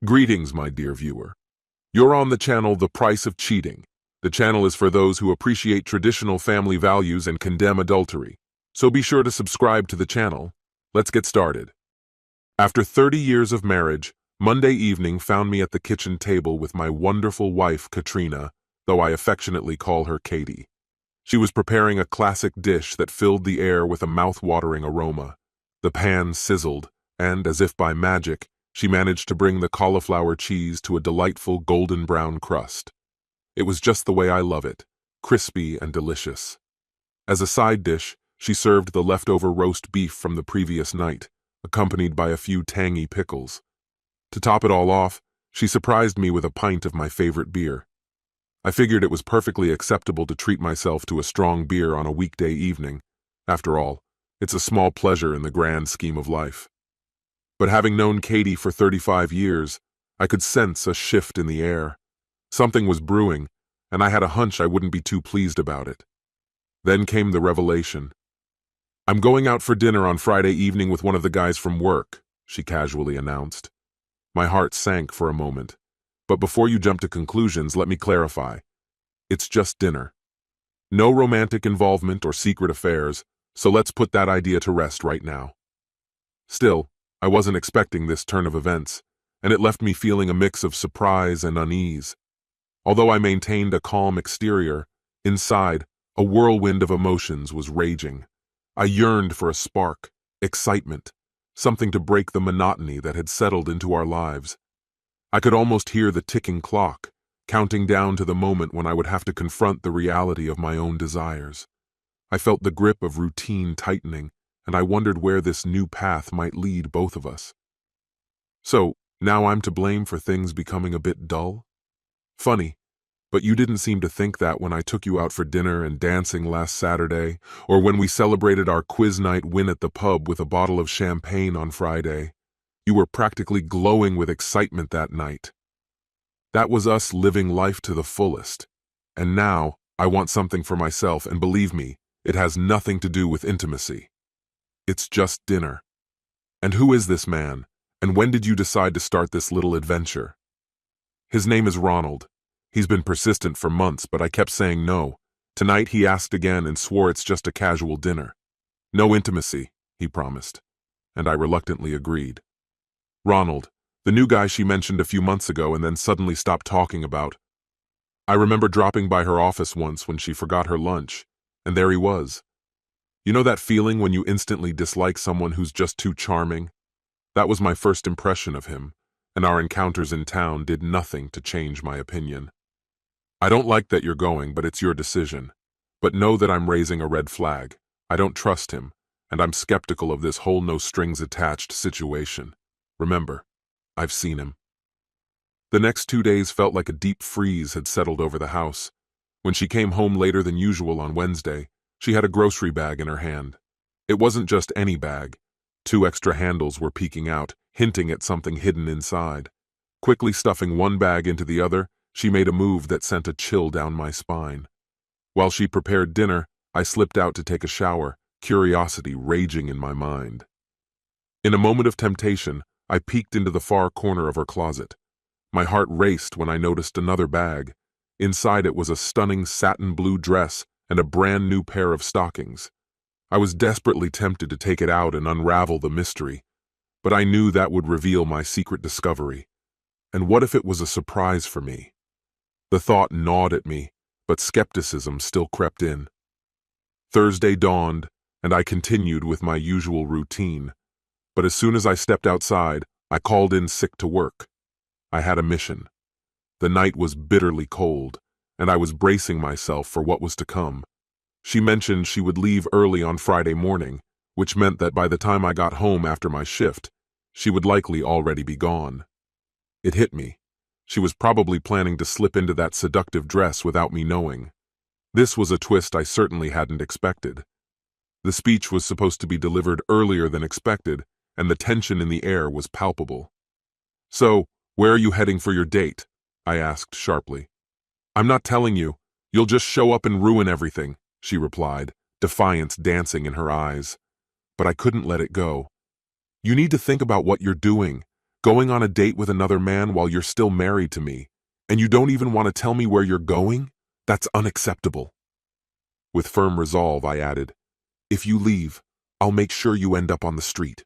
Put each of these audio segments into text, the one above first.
Greetings, my dear viewer. You're on the channel The Price of Cheating. The channel is for those who appreciate traditional family values and condemn adultery. So be sure to subscribe to the channel. Let's get started. After 30 years of marriage, Monday evening found me at the kitchen table with my wonderful wife, Katrina, though I affectionately call her Katie. She was preparing a classic dish that filled the air with a mouth-watering aroma. The pan sizzled, and, as if by magic, she managed to bring the cauliflower cheese to a delightful golden brown crust. It was just the way I love it, crispy and delicious. As a side dish, she served the leftover roast beef from the previous night, accompanied by a few tangy pickles. To top it all off, she surprised me with a pint of my favorite beer. I figured it was perfectly acceptable to treat myself to a strong beer on a weekday evening. After all, it's a small pleasure in the grand scheme of life. But having known Katie for 35 years, I could sense a shift in the air. Something was brewing, and I had a hunch I wouldn't be too pleased about it. Then came the revelation. "I'm going out for dinner on Friday evening with one of the guys from work," she casually announced. My heart sank for a moment. But before you jump to conclusions, let me clarify. It's just dinner. No romantic involvement or secret affairs, so let's put that idea to rest right now. Still, I wasn't expecting this turn of events, and it left me feeling a mix of surprise and unease. Although I maintained a calm exterior, inside, a whirlwind of emotions was raging. I yearned for a spark, excitement, something to break the monotony that had settled into our lives. I could almost hear the ticking clock, counting down to the moment when I would have to confront the reality of my own desires. I felt the grip of routine tightening, and I wondered where this new path might lead both of us. So, now I'm to blame for things becoming a bit dull? Funny, but you didn't seem to think that when I took you out for dinner and dancing last Saturday, or when we celebrated our quiz night win at the pub with a bottle of champagne on Friday. You were practically glowing with excitement that night. That was us living life to the fullest. And now, I want something for myself, and believe me, it has nothing to do with intimacy. It's just dinner. And who is this man, and when did you decide to start this little adventure? His name is Ronald. He's been persistent for months, but I kept saying no. Tonight he asked again and swore it's just a casual dinner. No intimacy, he promised, and I reluctantly agreed. Ronald, the new guy she mentioned a few months ago and then suddenly stopped talking about. I remember dropping by her office once when she forgot her lunch, and there he was. You know that feeling when you instantly dislike someone who's just too charming? That was my first impression of him, and our encounters in town did nothing to change my opinion. I don't like that you're going, but it's your decision. But know that I'm raising a red flag. I don't trust him, and I'm skeptical of this whole no-strings-attached situation. Remember, I've seen him. The next 2 days felt like a deep freeze had settled over the house. When she came home later than usual on Wednesday, she had a grocery bag in her hand. It wasn't just any bag. 2 extra handles were peeking out, hinting at something hidden inside. Quickly stuffing one bag into the other, she made a move that sent a chill down my spine. While she prepared dinner, I slipped out to take a shower, curiosity raging in my mind. In a moment of temptation, I peeked into the far corner of her closet. My heart raced when I noticed another bag. Inside it was a stunning satin blue dress and a brand new pair of stockings. I was desperately tempted to take it out and unravel the mystery, but I knew that would reveal my secret discovery. And what if it was a surprise for me? The thought gnawed at me, but skepticism still crept in. Thursday dawned, and I continued with my usual routine. But as soon as I stepped outside, I called in sick to work. I had a mission. The night was bitterly cold, and I was bracing myself for what was to come. She mentioned she would leave early on Friday morning, which meant that by the time I got home after my shift, she would likely already be gone. It hit me. She was probably planning to slip into that seductive dress without me knowing. This was a twist I certainly hadn't expected. The speech was supposed to be delivered earlier than expected, and the tension in the air was palpable. "So, where are you heading for your date?" I asked sharply. "I'm not telling you. You'll just show up and ruin everything," she replied, defiance dancing in her eyes. But I couldn't let it go. "You need to think about what you're doing. Going on a date with another man while you're still married to me, and you don't even want to tell me where you're going? That's unacceptable. With firm resolve, I added, if you leave, I'll make sure you end up on the street.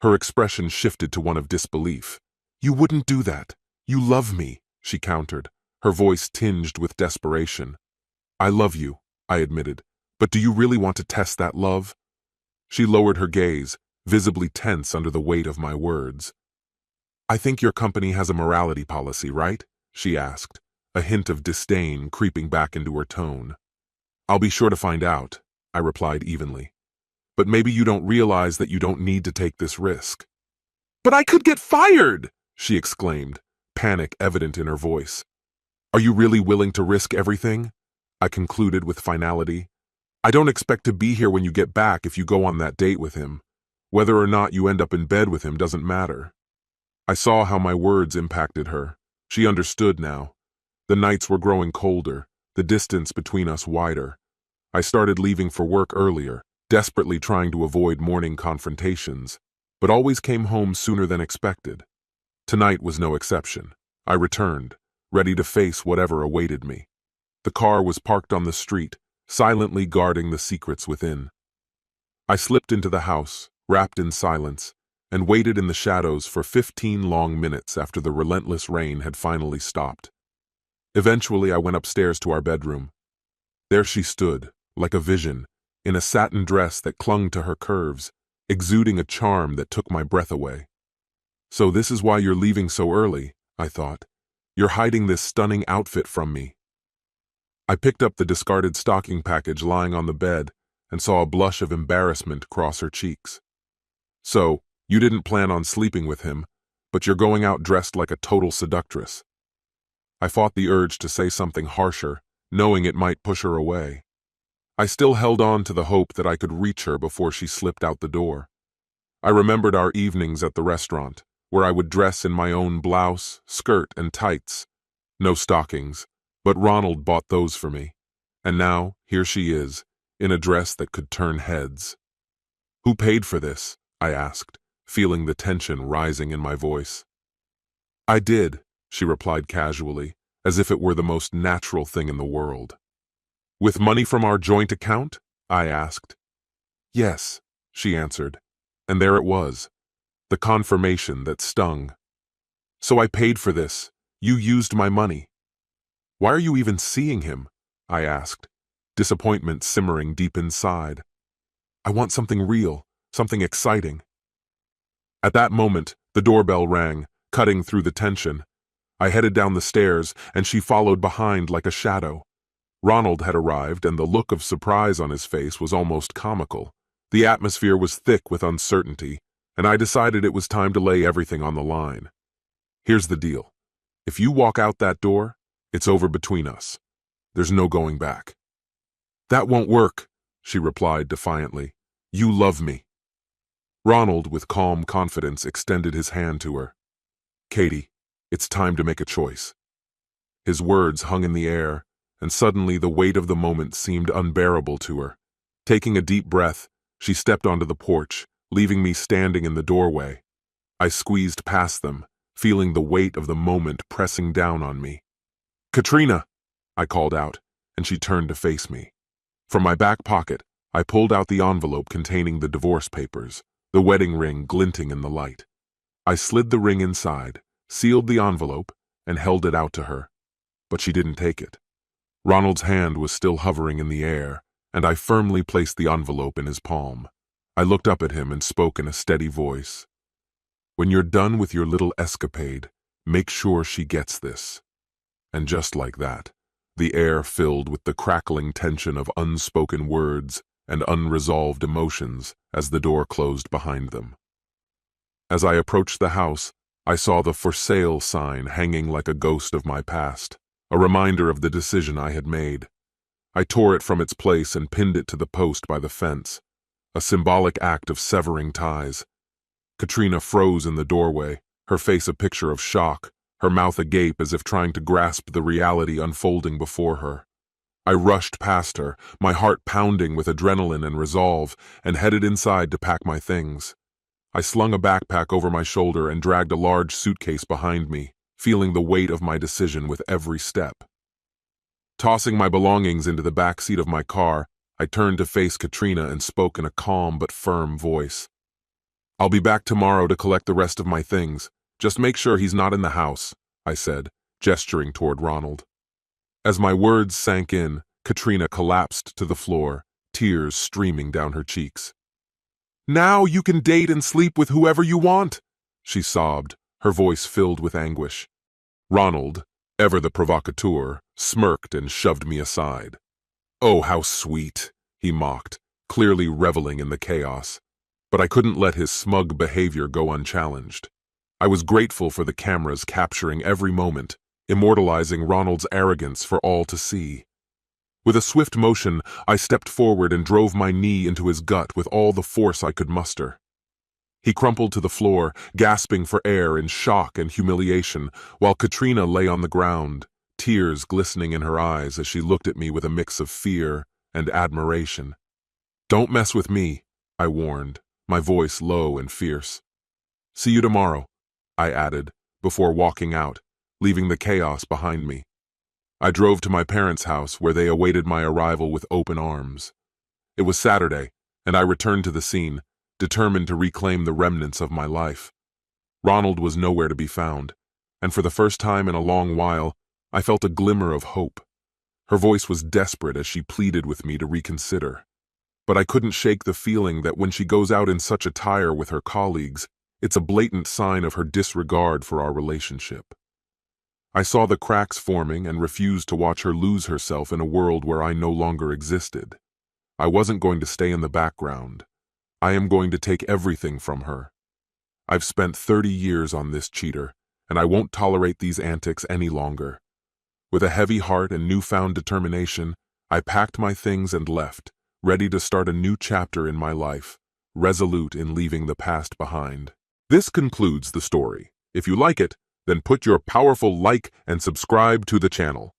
Her expression shifted to one of disbelief. You wouldn't do that. You love me, she countered, her voice tinged with desperation. I love you, I admitted, but do you really want to test that love? She lowered her gaze, visibly tense under the weight of my words. I think your company has a morality policy, right? She asked, a hint of disdain creeping back into her tone. I'll be sure to find out, I replied evenly. But maybe you don't realize that you don't need to take this risk. But I could get fired, she exclaimed, panic evident in her voice. Are you really willing to risk everything? I concluded with finality. I don't expect to be here when you get back if you go on that date with him. Whether or not you end up in bed with him doesn't matter. I saw how my words impacted her. She understood now. The nights were growing colder, the distance between us wider. I started leaving for work earlier, desperately trying to avoid morning confrontations, but always came home sooner than expected. Tonight was no exception. I returned, ready to face whatever awaited me. The car was parked on the street, silently guarding the secrets within. I slipped into the house, wrapped in silence, and waited in the shadows for 15 long minutes after the relentless rain had finally stopped. Eventually, I went upstairs to our bedroom. There she stood, like a vision, in a satin dress that clung to her curves, exuding a charm that took my breath away. So this is why you're leaving so early, I thought. You're hiding this stunning outfit from me. I picked up the discarded stocking package lying on the bed and saw a blush of embarrassment cross her cheeks. So, you didn't plan on sleeping with him, but you're going out dressed like a total seductress. I fought the urge to say something harsher, knowing it might push her away. I still held on to the hope that I could reach her before she slipped out the door. I remembered our evenings at the restaurant, where I would dress in my own blouse, skirt, and tights. No stockings, but Ronald bought those for me. And now, here she is, in a dress that could turn heads. Who paid for this? I asked, feeling the tension rising in my voice. I did, she replied casually, as if it were the most natural thing in the world. With money from our joint account? I asked. Yes, she answered, and there it was, the confirmation that stung. So I paid for this. You used my money. Why are you even seeing him? I asked, disappointment simmering deep inside. I want something real, something exciting. At that moment, the doorbell rang, cutting through the tension. I headed down the stairs, and she followed behind like a shadow. Ronald had arrived, and the look of surprise on his face was almost comical. The atmosphere was thick with uncertainty, and I decided it was time to lay everything on the line. Here's the deal. If you walk out that door, it's over between us. There's no going back. That won't work, she replied defiantly. You love me. Ronald, with calm confidence, extended his hand to her. Katie, it's time to make a choice. His words hung in the air, and suddenly the weight of the moment seemed unbearable to her. Taking a deep breath, she stepped onto the porch, leaving me standing in the doorway. I squeezed past them, feeling the weight of the moment pressing down on me. Katrina, I called out, and she turned to face me. From my back pocket, I pulled out the envelope containing the divorce papers, the wedding ring glinting in the light. I slid the ring inside, sealed the envelope, and held it out to her. But she didn't take it. Ronald's hand was still hovering in the air, and I firmly placed the envelope in his palm. I looked up at him and spoke in a steady voice. When you're done with your little escapade, make sure she gets this. And just like that, the air filled with the crackling tension of unspoken words and unresolved emotions as the door closed behind them. As I approached the house, I saw the for sale sign hanging like a ghost of my past, a reminder of the decision I had made. I tore it from its place and pinned it to the post by the fence, a symbolic act of severing ties. Katrina froze in the doorway, her face a picture of shock, her mouth agape as if trying to grasp the reality unfolding before her. I rushed past her, my heart pounding with adrenaline and resolve, and headed inside to pack my things. I slung a backpack over my shoulder and dragged a large suitcase behind me, feeling the weight of my decision with every step. Tossing my belongings into the back seat of my car, I turned to face Katrina and spoke in a calm but firm voice. "I'll be back tomorrow to collect the rest of my things. Just make sure he's not in the house," I said, gesturing toward Ronald. As my words sank in, Katrina collapsed to the floor, tears streaming down her cheeks. "Now you can date and sleep with whoever you want," she sobbed, her voice filled with anguish. Ronald, ever the provocateur, smirked and shoved me aside. "Oh, how sweet," he mocked, clearly reveling in the chaos. But I couldn't let his smug behavior go unchallenged. I was grateful for the cameras capturing every moment, immortalizing Ronald's arrogance for all to see. With a swift motion, I stepped forward and drove my knee into his gut with all the force I could muster. He crumpled to the floor, gasping for air in shock and humiliation, while Katrina lay on the ground, tears glistening in her eyes as she looked at me with a mix of fear and admiration. "Don't mess with me," I warned, my voice low and fierce. "See you tomorrow," I added, before walking out, leaving the chaos behind me. I drove to my parents' house where they awaited my arrival with open arms. It was Saturday, and I returned to the scene, determined to reclaim the remnants of my life. Ronald was nowhere to be found, and for the first time in a long while, I felt a glimmer of hope. Her voice was desperate as she pleaded with me to reconsider. But I couldn't shake the feeling that when she goes out in such attire with her colleagues, it's a blatant sign of her disregard for our relationship. I saw the cracks forming and refused to watch her lose herself in a world where I no longer existed. I wasn't going to stay in the background. I am going to take everything from her. I've spent 30 years on this cheater, and I won't tolerate these antics any longer. With a heavy heart and newfound determination, I packed my things and left, ready to start a new chapter in my life, resolute in leaving the past behind. This concludes the story. If you like it, then put your powerful like and subscribe to the channel.